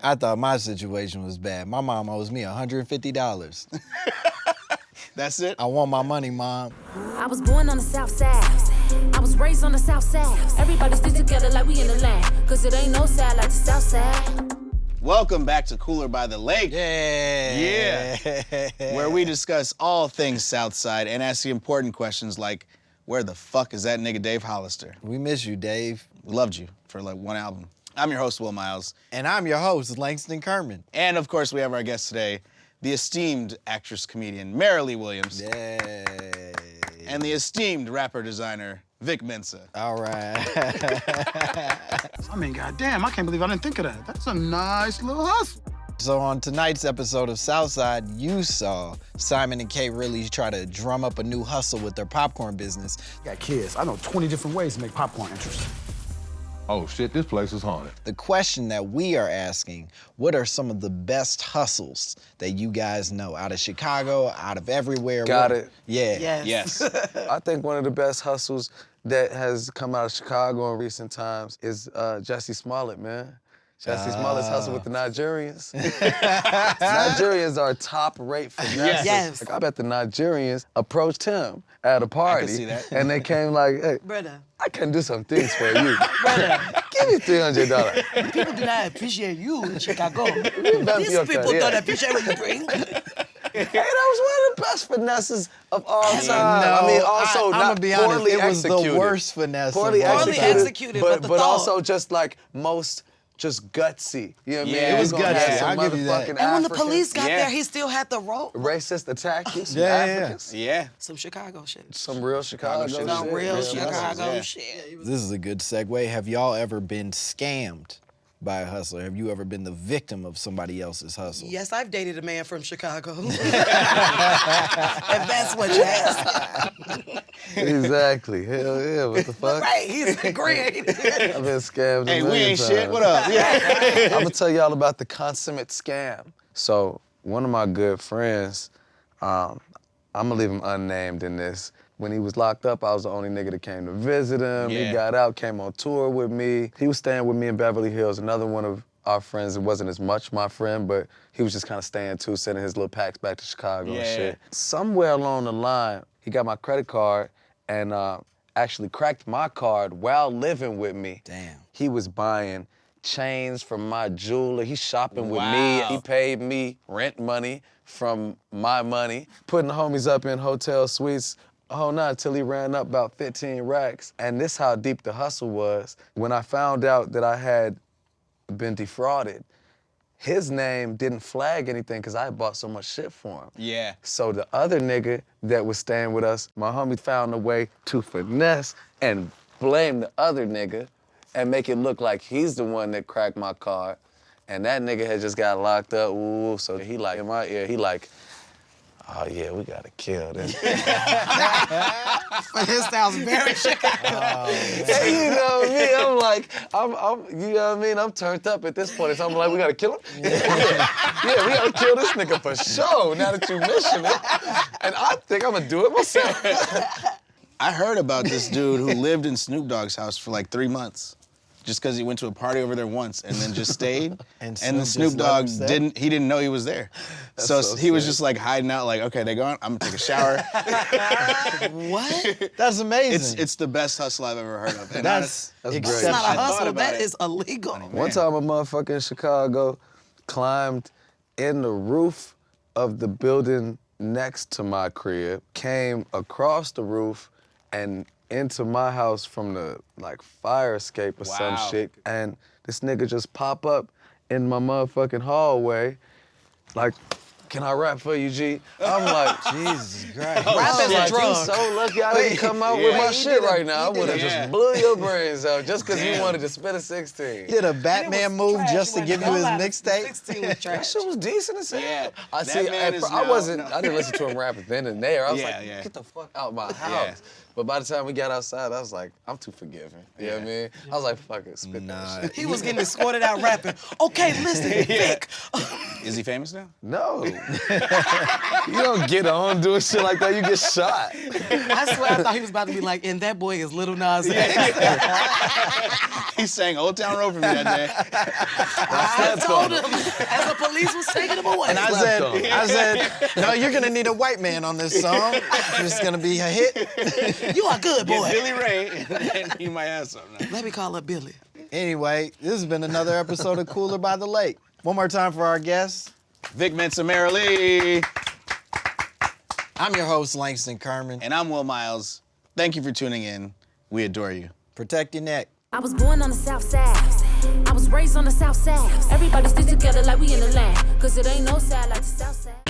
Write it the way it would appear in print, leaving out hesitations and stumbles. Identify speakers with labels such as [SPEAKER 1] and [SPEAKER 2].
[SPEAKER 1] I thought my situation was bad. My mom owes me $150.
[SPEAKER 2] That's it?
[SPEAKER 1] I want my money, Mom.
[SPEAKER 3] I was born on the south side. I was raised on the south side. Everybody stick together like we in the land. Cause it ain't no side like the south side.
[SPEAKER 2] Welcome back to Cooler by the Lake.
[SPEAKER 1] Yeah.
[SPEAKER 2] Where we discuss all things Southside and ask the important questions like, where the fuck is that nigga Dave Hollister?
[SPEAKER 1] We miss you, Dave.
[SPEAKER 2] We loved you for like one album. I'm your host, Will Miles.
[SPEAKER 1] And I'm your host, Langston Kerman.
[SPEAKER 2] And of course, we have our guest today, the esteemed actress-comedian Marilee Williams.
[SPEAKER 1] Yay.
[SPEAKER 2] And the esteemed rapper-designer, Vic Mensa.
[SPEAKER 1] All right.
[SPEAKER 4] I mean, goddamn, I can't believe I didn't think of that. That's a nice little hustle.
[SPEAKER 1] So on tonight's episode of Southside, you saw Simon and Kate really try to drum up a new hustle with their popcorn business.
[SPEAKER 4] Got kids. I know 20 different ways to make popcorn interesting.
[SPEAKER 5] Oh shit, this place is haunted.
[SPEAKER 1] The question that we are asking, what are some of the best hustles that you guys know out of Chicago, out of everywhere?
[SPEAKER 6] Got it.
[SPEAKER 1] Yeah.
[SPEAKER 2] Yes.
[SPEAKER 6] I think one of the best hustles that has come out of Chicago in recent times is Jussie Smollett, man. Jussie Smollett's hustle with the Nigerians. Nigerians are top-rate finessers.
[SPEAKER 7] Yes.
[SPEAKER 6] Like, I bet the Nigerians approached him at a party.
[SPEAKER 2] I can see that.
[SPEAKER 6] And they came like, hey,
[SPEAKER 7] Brother,
[SPEAKER 6] I can do some things for you.
[SPEAKER 7] brother,
[SPEAKER 6] Give me $300.
[SPEAKER 7] people do not appreciate you in Chicago.
[SPEAKER 6] Bump
[SPEAKER 7] These
[SPEAKER 6] your
[SPEAKER 7] people
[SPEAKER 6] career.
[SPEAKER 7] don't appreciate what you bring.
[SPEAKER 6] Hey, that was one of the best finesses of all time.
[SPEAKER 1] No,
[SPEAKER 6] I mean, also
[SPEAKER 1] I'm
[SPEAKER 6] not
[SPEAKER 1] gonna be honest,
[SPEAKER 6] poorly
[SPEAKER 1] it was
[SPEAKER 6] executed.
[SPEAKER 1] the worst finesse.
[SPEAKER 6] Poorly
[SPEAKER 1] of all
[SPEAKER 7] Poorly
[SPEAKER 1] time.
[SPEAKER 7] executed, but the
[SPEAKER 6] but
[SPEAKER 7] thought.
[SPEAKER 6] also just like most just gutsy. You know what I mean?
[SPEAKER 2] Yeah, it was
[SPEAKER 6] We're gonna
[SPEAKER 1] gutsy.
[SPEAKER 6] have some
[SPEAKER 1] I'll give you that.
[SPEAKER 6] motherfucking
[SPEAKER 7] And when the
[SPEAKER 6] African
[SPEAKER 7] police got
[SPEAKER 2] Yeah.
[SPEAKER 7] there, he still had the rope.
[SPEAKER 6] racist attack you, some
[SPEAKER 1] Yeah.
[SPEAKER 6] Africans,
[SPEAKER 2] Yeah.
[SPEAKER 7] Some Chicago shit.
[SPEAKER 6] some real Chicago
[SPEAKER 2] shit.
[SPEAKER 6] shit.
[SPEAKER 7] Some real
[SPEAKER 2] real
[SPEAKER 7] Chicago
[SPEAKER 2] yeah.
[SPEAKER 7] shit.
[SPEAKER 1] This is a good segue. Have y'all ever been scammed by a hustler? Have you ever been the victim of somebody else's hustle?
[SPEAKER 7] Yes, I've dated a man from Chicago. If that's what you ask.
[SPEAKER 6] Exactly. Hell yeah, what the fuck?
[SPEAKER 7] Right, he's great.
[SPEAKER 6] I've been scammed
[SPEAKER 2] Hey,
[SPEAKER 6] a
[SPEAKER 2] we
[SPEAKER 6] million
[SPEAKER 2] ain't shit.
[SPEAKER 6] times.
[SPEAKER 2] What up? Yeah.
[SPEAKER 6] I'm gonna tell y'all about the consummate scam. So one of my good friends, I'm gonna leave him unnamed in this. When he was locked up, I was the only nigga that came to visit him.
[SPEAKER 2] Yeah.
[SPEAKER 6] He got out, came on tour with me. He was staying with me in Beverly Hills. Another one of our friends, it wasn't as much my friend, but he was just kind of staying too, sending his little packs back to Chicago
[SPEAKER 2] Yeah.
[SPEAKER 6] and shit. Somewhere along the line, he got my credit card and actually cracked my card while living with me.
[SPEAKER 1] Damn.
[SPEAKER 6] He was buying chains from my jeweler. He's shopping with
[SPEAKER 2] Wow.
[SPEAKER 6] me. He paid me rent money from my money, putting the homies up in hotel suites. Oh, not until he ran up about 15 racks. And this how deep the hustle was. When I found out that I had been defrauded, his name didn't flag anything because I had bought so much shit for him.
[SPEAKER 2] Yeah.
[SPEAKER 6] So the other nigga that was staying with us, my homie found a way to finesse and blame the other nigga and make it look like he's the one that cracked my card. And that nigga had just got locked up. Ooh, so he like, in my ear, he like, oh yeah, we gotta kill this.
[SPEAKER 7] His style's very Chicago.
[SPEAKER 6] Hey, you know me, I'm like, you know what I mean? I'm turned up at this point. So I'm like, we gotta kill him? Yeah, we gotta kill this nigga for sure, now that you mention it. And I think I'm gonna do it myself.
[SPEAKER 2] I heard about this dude who lived in Snoop Dogg's house for like 3 months. Just because he went to a party over there once and then just stayed.
[SPEAKER 1] And
[SPEAKER 2] then
[SPEAKER 1] Snoop
[SPEAKER 2] Snoop
[SPEAKER 1] just let him
[SPEAKER 2] Dogg
[SPEAKER 1] stay?
[SPEAKER 2] didn't know he was there. So
[SPEAKER 6] so
[SPEAKER 2] he was
[SPEAKER 6] sick.
[SPEAKER 2] just like hiding out like, okay, they gone, I'm gonna take a shower.
[SPEAKER 7] What?
[SPEAKER 1] That's amazing.
[SPEAKER 2] It's the best hustle I've ever heard of. And
[SPEAKER 1] That's
[SPEAKER 6] That's
[SPEAKER 7] That's
[SPEAKER 1] exceptional.
[SPEAKER 7] not a
[SPEAKER 2] I thought
[SPEAKER 7] hustle.
[SPEAKER 2] about
[SPEAKER 7] That
[SPEAKER 2] it.
[SPEAKER 7] is illegal.
[SPEAKER 6] One time a motherfucker in Chicago climbed in the roof of the building next to my crib, came across the roof and into my house from the like fire escape or some
[SPEAKER 2] Wow.
[SPEAKER 6] shit. And this nigga just pop up in my motherfucking hallway, like, can I rap for you, G? I'm like,
[SPEAKER 1] Jesus Christ.
[SPEAKER 7] Rap
[SPEAKER 6] I
[SPEAKER 7] is
[SPEAKER 6] was
[SPEAKER 7] a
[SPEAKER 6] like,
[SPEAKER 7] drug.
[SPEAKER 6] you so lucky I didn't come out with my
[SPEAKER 7] He
[SPEAKER 6] shit
[SPEAKER 7] did a-
[SPEAKER 6] right now. I
[SPEAKER 7] he
[SPEAKER 6] would have
[SPEAKER 7] did
[SPEAKER 2] a-
[SPEAKER 6] just blew your brains out just because you wanted to spit a 16.
[SPEAKER 1] Did a Batman move just to give you his mixtape?
[SPEAKER 7] 16 was
[SPEAKER 6] That
[SPEAKER 7] trash.
[SPEAKER 6] shit was decent as hell.
[SPEAKER 2] Yeah,
[SPEAKER 6] I
[SPEAKER 2] that
[SPEAKER 6] see.
[SPEAKER 2] man is
[SPEAKER 6] I
[SPEAKER 2] now-
[SPEAKER 6] wasn't.
[SPEAKER 2] no.
[SPEAKER 6] I didn't listen to him rap then and there. I was
[SPEAKER 2] Yeah,
[SPEAKER 6] like,
[SPEAKER 2] yeah.
[SPEAKER 6] get the fuck out my house.
[SPEAKER 2] Yeah.
[SPEAKER 6] But by the time we got outside, I was like, I'm too forgiving. You know what I mean? I was like, fuck it, spit that shit.
[SPEAKER 7] He was getting escorted out rapping. Okay, listen, Vic.
[SPEAKER 2] Is he famous now?
[SPEAKER 6] No. You don't get on doing shit like that. You get shot.
[SPEAKER 7] I swear I thought he was about to be like, and that boy is Little Nas X.
[SPEAKER 2] He sang Old Town Road for me that day.
[SPEAKER 7] I told him as the police was taking him away.
[SPEAKER 1] And I said, no, you're gonna need a white man on this song. It's gonna be a hit.
[SPEAKER 7] You are good,
[SPEAKER 2] Get
[SPEAKER 7] boy.
[SPEAKER 2] Billy Ray, and then he might have something.
[SPEAKER 7] Let me call up Billy.
[SPEAKER 1] Anyway, this has been another episode of Cooler by the Lake. One more time for our guests.
[SPEAKER 2] Vic Mensa, Marilee.
[SPEAKER 1] I'm your host, Langston Kerman.
[SPEAKER 2] And I'm Will Miles. Thank you for tuning in. We adore you.
[SPEAKER 1] Protect your neck.
[SPEAKER 3] I was born on the south side. I was raised on the south side. Everybody stick together like we in the land. Cause it ain't no side like the south side.